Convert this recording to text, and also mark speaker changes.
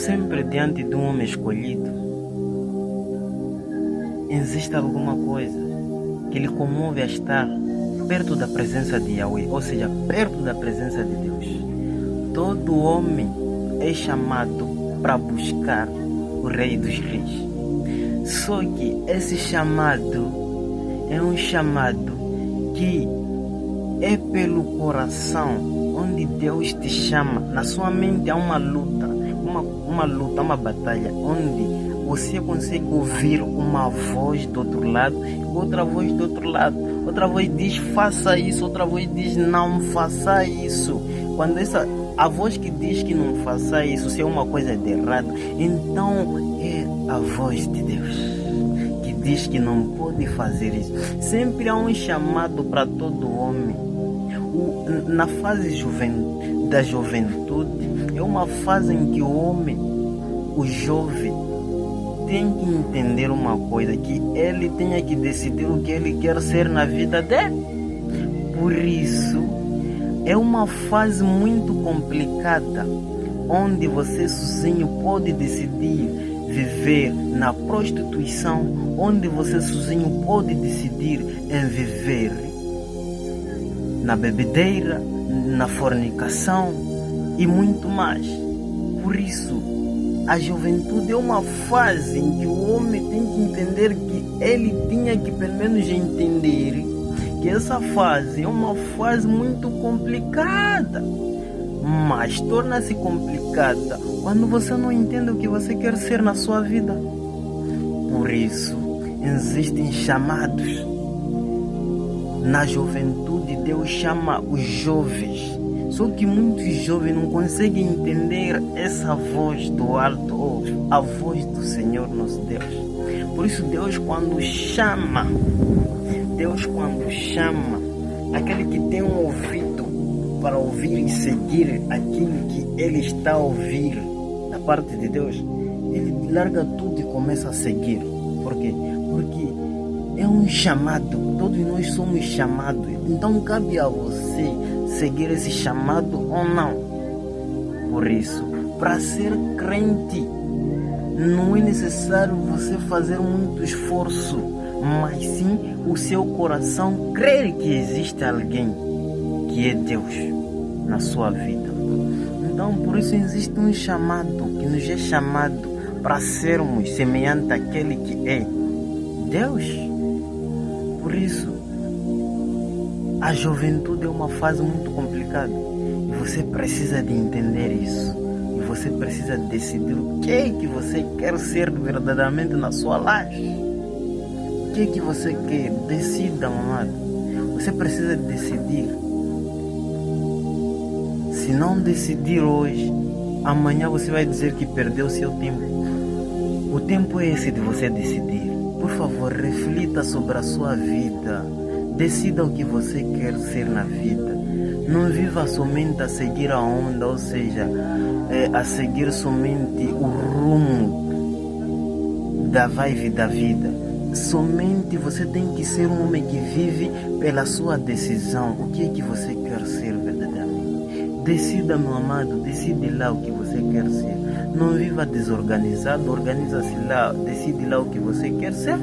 Speaker 1: sempre diante de um homem escolhido, existe alguma coisa que lhe comove a estar perto da presença de Yahweh, ou seja, perto da presença de Deus. Todo homem é chamado para buscar o Rei dos Reis. Só que esse chamado é um chamado que é pelo coração, onde Deus te chama. Na sua mente há uma luta, uma batalha, onde você consegue ouvir uma voz do outro lado e outra voz do outro lado. Outra voz diz faça isso, outra voz diz não faça isso. Quando a voz que diz que não faça isso, se é uma coisa de errado, então é a voz de Deus que diz que não pode fazer isso. Sempre há um chamado para todo homem. Na fase da juventude, é uma fase em que o homem, o jovem, tem que entender uma coisa, que ele tenha que decidir o que ele quer ser na vida dele. Por isso, é uma fase muito complicada, onde você sozinho pode decidir viver na prostituição, onde você sozinho pode decidir em viver na bebedeira, na fornicação e muito mais. Por isso, a juventude é uma fase em que o homem tem que entender que ele tinha que pelo menos entender que essa fase é uma fase muito complicada, mas torna-se complicada quando você não entende o que você quer ser na sua vida. Por isso, existem chamados. Na juventude, Deus chama os jovens. Só que muitos jovens não conseguem entender essa voz do alto, a voz do Senhor nosso Deus. Por isso Deus quando chama, aquele que tem um ouvido para ouvir e seguir aquilo que ele está a ouvir da parte de Deus, ele larga tudo e começa a seguir. Por quê? Porque é um chamado, todos nós somos chamados, então cabe a você seguir esse chamado ou não. Por isso, para ser crente, não é necessário você fazer muito esforço, mas sim o seu coração crer que existe alguém que é Deus na sua vida. Então, por isso existe um chamado que nos é chamado para sermos semelhante àquele que é Deus. Por isso, a juventude é uma fase muito complicada e você precisa de entender isso. E você precisa decidir o que é que você quer ser verdadeiramente na sua life. O que é que você quer? Decida, amado. Você precisa decidir. Se não decidir hoje, amanhã você vai dizer que perdeu seu tempo. O tempo é esse de você decidir. Por favor, reflita sobre a sua vida. Decida o que você quer ser na vida. Não viva somente a seguir a onda, ou seja, a seguir somente o rumo da vibe da vida. Somente você tem que ser um homem que vive pela sua decisão. O que é que você quer ser verdadeiramente? Decida, meu amado, decide lá o que você quer ser. Não viva desorganizado, organiza-se lá, decide lá o que você quer ser.